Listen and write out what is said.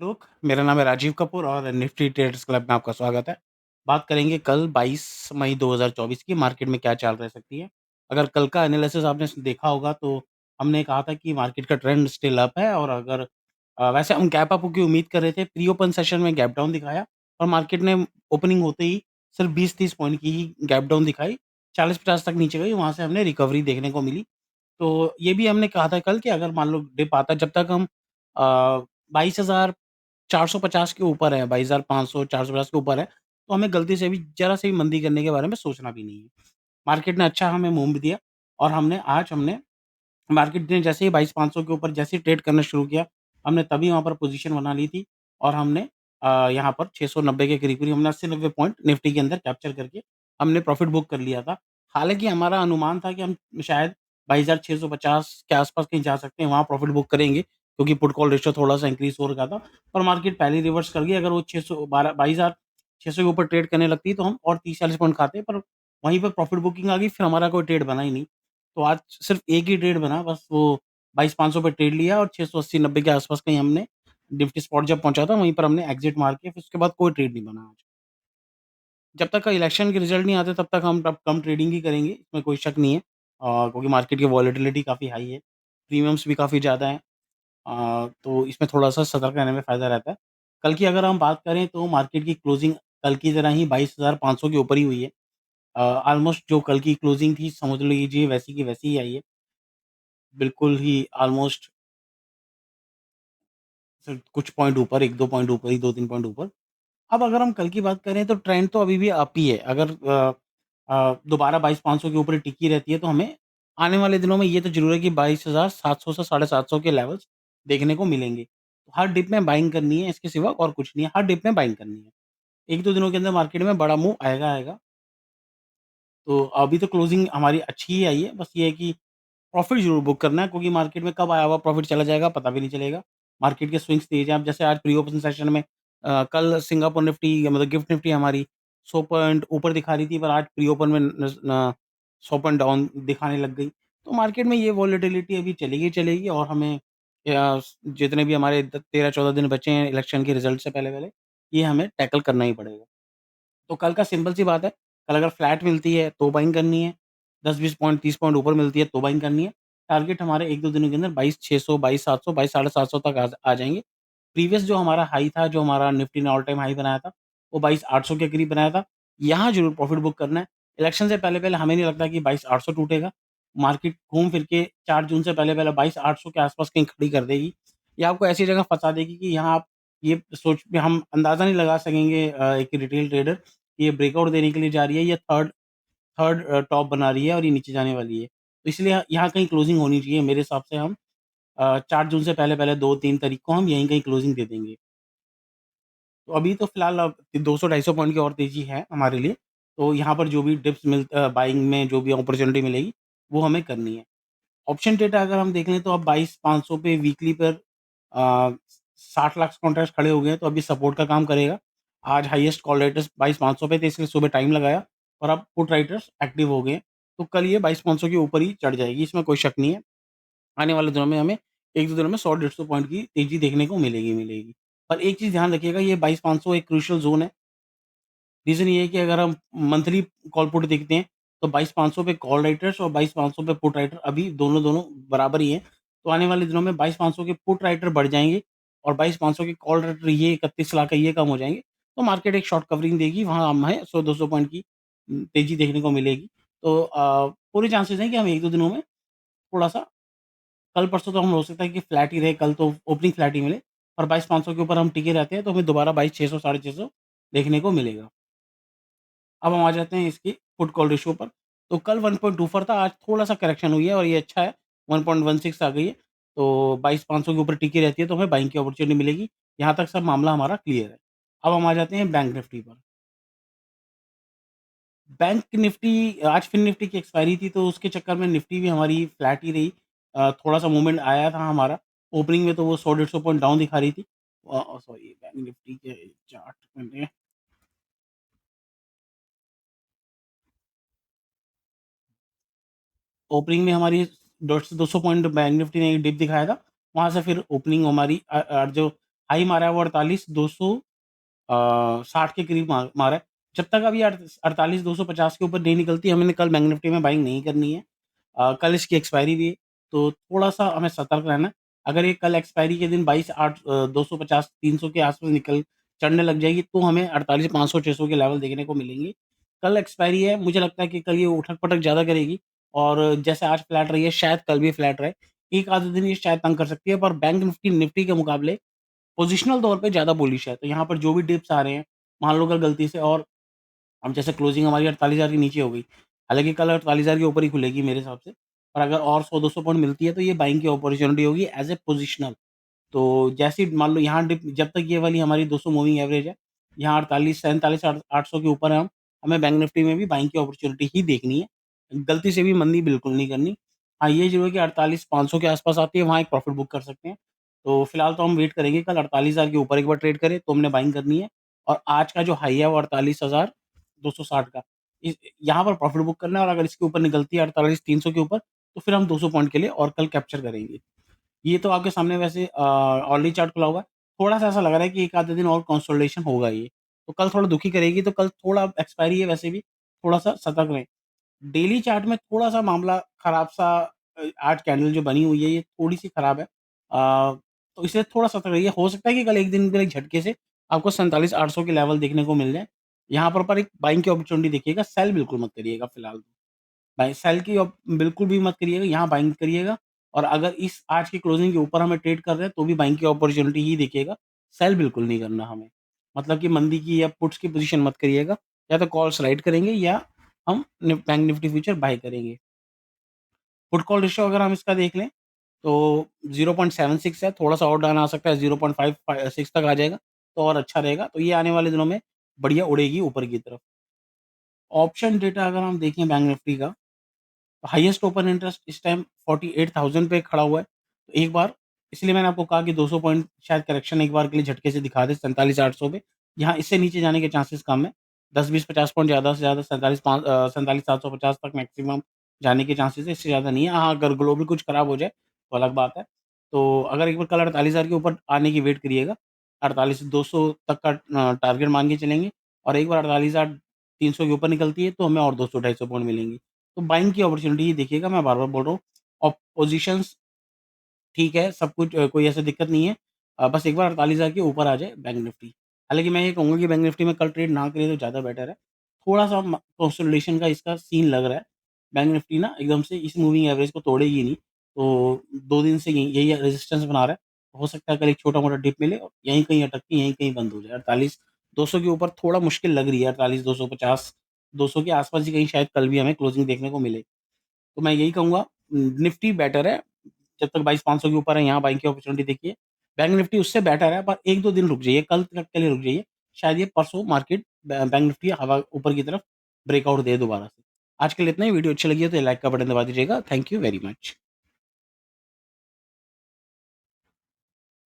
लोग, मेरा नाम है राजीव कपूर और निफ्टी ट्रेडर्स क्लब में आपका स्वागत है। बात करेंगे कल 22 मई 2024 की मार्केट में क्या चाल रह सकती है। अगर कल का एनालिसिस आपने देखा होगा तो हमने कहा था कि मार्केट का ट्रेंड स्टिल अप है और अगर वैसे हम गैप अप की उम्मीद कर रहे थे। प्री ओपन सेशन में गैप डाउन दिखाया और मार्केट ने ओपनिंग होते ही सिर्फ 20-30 पॉइंट की ही गैप डाउन दिखाई। 40-50 तक नीचे गई, वहाँ से हमने रिकवरी देखने को मिली। तो ये भी हमने कहा था कल कि अगर मान लो डिप आता है, जब तक हम 22,450 के ऊपर है, 22,500 450 के ऊपर है, तो हमें गलती से भी ज़रा-सी भी मंदी करने के बारे में सोचना भी नहीं है। मार्केट ने अच्छा हमें मूव भी दिया और हमने मार्केट ने जैसे ही 22,500 के ऊपर जैसे ही ट्रेड करना शुरू किया, हमने तभी वहाँ पर पोज़ीशन बना ली थी और हमने यहाँ पर 690 के करीब-करीब हमने 80-90 पॉइंट निफ्टी के अंदर कैप्चर करके हमने प्रॉफ़िट बुक कर लिया था। हालाँकि हमारा अनुमान था कि हम शायद 22,650 के आस-पास कहीं जा सकते हैं, वहाँ प्रॉफ़िट बुक करेंगे क्योंकि पुट कॉल रेशियो थोड़ा-सा इंक्रीज़ हो रखा था। पर मार्केट पहले ही रिवर्स कर गई। अगर वो 612 22,600 के ऊपर ट्रेड करने लगती तो हम और 30-40 पॉइंट खाते, पर वहीं पे प्रॉफ़िट बुकिंग आ गई, फिर हमारा कोई ट्रेड बना ही नहीं। तो आज सिर्फ़ एक ही ट्रेड बना, बस वो 22,500 पे ट्रेड लिया और 680-90 के आस-पास कहीं हमने निफ्टी स्पॉट जब पहुँचा था, वहीं पर हमने एग्ज़िट मार के फिर उसके बाद कोई ट्रेड नहीं बना आज। जब तक इलेक्शन के रिज़ल्ट नहीं आते तब तक हम तब कम ट्रेडिंग ही करेंगे, इसमें कोई शक नहीं है। क्योंकि मार्केट की वॉलेटिलिटी काफ़ी हाई है, प्रीमियम्स भी काफ़ी ज़्यादा हैं। तो इसमें थोड़ा-सा सतर्क रहने में फ़ायदा रहता है। कल की अगर हम बात करें तो मार्केट की क्लोज़िंग कल की तरह ही 22,500 के ऊपर ही हुई है। ऑलमोस्ट जो कल की क्लोज़िंग थी समझ लीजिए वैसी की वैसी ही आई है। बिल्कुल ही ऑलमोस्ट सिर्फ कुछ पॉइंट ऊपर, 1-2 पॉइंट ऊपर ही, 2-3 पॉइंट ऊपर। अब अगर हम कल की बात करें तो ट्रेंड तो अभी भी अप ही है। अगर दोबारा 22,500 के ऊपर ही टिकी रहती है तो हमें आने वाले दिनों में ये तो ज़रूर है कि 22,700 से 750 के लेवल्स देखने को मिलेंगे। तो हर डिप में बाइंग करनी है, इसके सिवा और कुछ नहीं है, हर डिप में बाइंग करनी है। 1-2 दिनों के अंदर मार्केट में बड़ा मूव आएगा। तो अभी तो क्लोजिंग हमारी अच्छी ही आई है, बस ये है कि प्रॉफ़िट ज़रूर बुक करना है क्योंकि मार्केट में कब आया हुआ प्रॉफ़िट चला जाएगा पता भी नहीं चलेगा। मार्केट के स्विंग्स तेज़ हैं। अब जैसे आज प्री ओपन सेशन में कल सिंगापुर निफ्टी मतलब गिफ्ट निफ्टी हमारी 100 पॉइंट ऊपर दिखा रही थी, पर आज प्री ओपन में 100 पॉइंट डाउन दिखाने लग गई। तो मार्केट में ये वॉलेटिलिटी अभी चलेगी ही चलेगी और हमें जितने भी हमारे 13-14 दिन बचे हैं इलेक्शन के रिज़ल्ट से पहले-पहले, ये हमें टैकल करना ही पड़ेगा। तो कल का सिंपल सी बात है, कल अगर फ्लैट मिलती है तो बाइंग करनी है, 10-20 पॉइंट 30 पॉइंट ऊपर मिलती है तो बाइंग करनी है। टारगेट हमारे 1-2 दिनों के अंदर 22,600, 22,700, 22,750 तक आ जाएँगे। प्रीवियस जो हमारा हाई था, जो हमारा निफ्टी ने ऑल टाइम हाई बनाया था, वो 22,800 के करीब बनाया था। यहाँ ज़रूर प्रॉफिट बुक करना है। इलेक्शन से पहले-पहले हमें नहीं लगता कि 22,800 टूटेगा। मार्केट घूम फिर के 4 जून से पहले-पहले 22,800 के आस-पास कहीं खड़ी कर देगी। ये आपको ऐसी जगह फँसा देगी कि यहाँ आप ये सोच हम अंदाज़ा नहीं लगा सकेंगे एक रिटेल ट्रेडर ये ब्रेकआउट देने के लिए जा रही है या थर्ड थर्ड टॉप बना रही है और ये नीचे जाने वाली है। तो इसलिए यहाँ कहीं क्लोजिंग होनी चाहिए मेरे हिसाब से हम 4 जून से पहले-पहले 2-3 तारीख को हम यहीं कहीं क्लोजिंग दे देंगे। तो अभी तो फिलहाल अब 200-250 पॉइंट की और तेज़ी है हमारे लिए। तो यहाँ पर जो भी बाइंग में जो भी अपॉर्च्युनिटी मिलेगी, वो हमें करनी है। ऑप्शन डेटा अगर हम देख लें तो अब 22,500 पे वीकली पर अ, 60 लाख कॉन्ट्रैक्ट्स खड़े हो गए हैं, तो अभी सपोर्ट का काम करेगा। आज हाईएस्ट कॉल राइटर्स 22,500 पे थे, इसलिए सुबह टाइम लगाया और अब पुट राइटर्स एक्टिव हो गए हैं। तो कल ये 22,500 के ऊपर ही चढ़ जाएगी, इसमें कोई शक नहीं है। आने वाले दिनों में हमें 1-2 दिनों में 100-150 पॉइंट की तेज़ी देखने को मिलेगी। पर एक चीज़ ध्यान रखिएगा, ये 22,500 एक क्रूशियल ज़ोन है। रीज़न ये है कि अगर हम मंथली कॉल पुट देखते हैं, तो 22,500 पे कॉल राइटर्स और 22,500 पे पुट राइटर अभी दोनों-दोनों बराबर ही हैं। तो आने वाले दिनों में 22,500 के पुट राइटर बढ़ जाएँगे और 22,500 के कॉल राइटर ये 31 लाख का ये कम हो जाएँगे। तो मार्केट एक शॉर्ट कवरिंग देगी, वहाँ हमें 100-200 पॉइंट की तेज़ी देखने को मिलेगी। तो पूरे चांसेज़ हैं कि हम 1-2 दिनों में थोड़ा-सा कल-परसों तो हम हो सकता है कि फ्लैट ही रहे, कल तो ओपनिंग फ्लैट ही मिले और 22,500 के ऊपर हम टिके रहते हैं, तो हमें दोबारा 22,600 साढ़े 600 देखने को मिलेगा। अब हम आ जाते हैं इसकी पुट कॉल रेशियो पर। तो कल 1.24 था, आज थोड़ा-सा करेक्शन हुई है और ये अच्छा है, 1.16 आ गई है। तो 22,500 के ऊपर टिकी रहती है तो हमें बाइंग की अपॉर्च्युनिटी मिलेगी। यहाँ तक सब मामला हमारा क्लियर है। अब हम आ जाते हैं बैंक निफ्टी पर। बैंक निफ्टी आज फिर निफ्टी की एक्सपायरी थी तो उसके चक्कर में निफ्टी भी हमारी फ्लैट ही रही। थोड़ा-सा मूवमेंट आया था हमारा। ओपनिंग में तो वो 100-150 पॉइंट डाउन दिखा रही थी। सॉरी बैंक निफ्टी के चार्ट में ओपनिंग में हमारी 150 से 200 पॉइंट बैंक निफ्टी ने एक डिप दिखाया था। वहाँ से फिर ओपनिंग हमारी जो हाई मारा है वो 48,260 के करीब मारा है। जब तक अभी 48,250 के ऊपर नहीं निकलती, हमने कल बैंक निफ्टी में बाइंग नहीं करनी है। कल इसकी एक्सपायरी भी है, तो थोड़ा-सा हमें सतर्क रहना है। अगर ये कल एक्सपायरी के दिन 250 300 के आस-पास निकल चढ़ने लग जाएगी, तो हमें 48,500-600 के लेवल देखने को मिलेंगे। कल एक्सपायरी है, मुझे लगता है कि कल ये उठक-पटक ज़्यादा करेगी और जैसे आज फ्लैट रही है, शायद कल भी फ्लैट रहे। एक आधे दिन ये शायद तंग कर सकती है, पर बैंक निफ्टी निफ्टी के मुकाबले पोज़िशनल तौर पे ज़्यादा बुलिश है। तो यहाँ पर जो भी डिप्स आ रहे हैं, मान लो अगर गलती से और अब जैसे क्लोजिंग हमारी 48,000 के नीचे हो गई, हालाँकि कल 48,000 के ऊपर ही खुलेगी मेरे हिसाब से, और अगर और 100-200 पॉइंट मिलती है, तो ये बाइंग की अपॉर्च्युनिटी होगी एज़ ए पोज़िशनल। तो जैसे ही मान लो यहाँ डिप जब तक ये वाली हमारी 200 मूविंग एवरेज है, यहाँ 48 47 आठ 800 के ऊपर है हम, हमें बैंक निफ्टी में भी बाइंग की अपॉर्च्युनिटी ही देखनी है। गलती से भी मंदी बिल्कुल नहीं करनी। हाँ, ये ज़रूर है कि 48,500 के आस-पास आती है, वहाँ एक प्रॉफ़िट बुक कर सकते हैं। तो फिलहाल तो हम वेट करेंगे, कल 48,000 के ऊपर एक बार ट्रेड करे, तो हमने बाइंग करनी है और आज का जो हाई है वो 48,260 का। इस यहाँ पर प्रॉफ़िट बुक करना है और अगर इसके ऊपर निकलती है 48,300 के ऊपर, तो फिर हम 200 पॉइंट के लिए और कल कैप्चर करेंगे। ये तो आपके सामने वैसे ऑलरेडी चार्ट खुला हुआ है। थोड़ा-सा ऐसा लग रहा है कि 1 आधे दिन और कंसोलिडेशन होगा ये। तो कल थोड़ा दुखी करेगी, तो कल थोड़ा एक्सपायरी है वैसे भी, थोड़ा-सा सतर्क रहें। डेली चार्ट में थोड़ा-सा मामला खराब-सा आज कैंडल जो बनी हुई है, ये थोड़ी-सी खराब है। तो इसलिए थोड़ा सतर्क रहिए। हो सकता है कि कल एक दिन के लिए झटके से आपको 47,800 के लेवल देखने को मिल जाए। यहाँ पर एक बाइंग की अपॉर्च्युनिटी देखिएगा, सेल बिल्कुल मत करिएगा फिलहाल। बाय सेल की बिल्कुल भी मत करिएगा, यहाँ बाइंग करिएगा और अगर इस आज की क्लोजिंग के ऊपर हमें ट्रेड कर रहे हैं, तो भी बाइंग की अपॉर्च्युनिटी ही देखिएगा, सेल बिल्कुल नहीं करना हमें। मतलब कि मंदी की या पुट्स की पोज़ीशन मत करिएगा, या तो कॉल स्लाइड करेंगे या हम बैंक निफ्टी फ्यूचर बाय करेंगे। पुट कॉल रेशियो अगर हम इसका देख लें, तो 0.76 है, थोड़ा-सा और डाउन आ सकता है, 0.5 6 तक आ जाएगा, तो और अच्छा रहेगा। तो ये आने वाले दिनों में बढ़िया उड़ेगी ऊपर की तरफ। ऑप्शन डेटा अगर हम देखें बैंक निफ्टी का, हाईएस्ट ओपन इंटरेस्ट इस टाइम 48,000 पे खड़ा हुआ है। तो एक बार इसलिए मैंने आपको कहा कि 200 पॉइंट शायद करेक्शन एक बार के लिए झटके से दिखा दे 47,800 पे। यहाँ इससे नीचे जाने के चांसेस कम है। 10, 20, 50 पॉइंट ज़्यादा से ज़्यादा 47,750 तक मैक्सिमम जाने के चांसेस है, इससे ज़्यादा नहीं है। हाँ, अगर ग्लोबल कुछ खराब हो जाए तो अलग बात है। तो अगर एक बार कल 48,000 के ऊपर आने की वेट करिएगा। 48,200 तक का टारगेट मान के चलेंगे और एक बार 48,300 के ऊपर निकलती है तो हमें और 200 250 पॉइंट मिलेंगी। तो बाइंग की अपॉर्च्युनिटी ही देखिएगा, मैं बार-बार बोल रहा हूँ। और पोज़ीशंस ठीक है, सब कुछ कोई ऐसी दिक्कत नहीं है। बस एक बार 48,000 के ऊपर आ जाए बैंक निफ्टी। हालाँकि मैं ये कहूँगा कि बैंक निफ्टी में कल ट्रेड ना करें तो ज़्यादा बेटर है। थोड़ा-सा कंसोलिडेशन का इसका सीन लग रहा है। बैंक निफ्टी ना एकदम से इस मूविंग एवरेज को तोड़ेगी नहीं। तो 2 दिन से यही रेजिस्टेंस बना रहा है। हो सकता है कल एक छोटा-मोटा डिप मिले और यहीं कहीं अटक के यहीं कहीं बंद हो जाए। 48,200 के ऊपर थोड़ा मुश्किल लग रही है, 48,250 200 के आस-पास ही कहीं शायद कल भी हमें क्लोजिंग देखने को मिले। तो मैं यही कहूँगा, निफ्टी बेटर है, जब तक 22,500 के ऊपर है यहाँ बाइंग की अपॉर्च्युनिटी देखिए। बैंक निफ्टी उससे बेटर है, पर 1-2 दिन रुक जाइए, कल तक के लिए रुक जाइए। शायद ये परसों मार्केट बैंक निफ्टी हवा ऊपर की तरफ ब्रेकआउट दे दोबारा से। आज के लिए इतना ही। वीडियो अच्छी लगी हो तो लाइक का बटन दबा दीजिएगा। Thank you very much.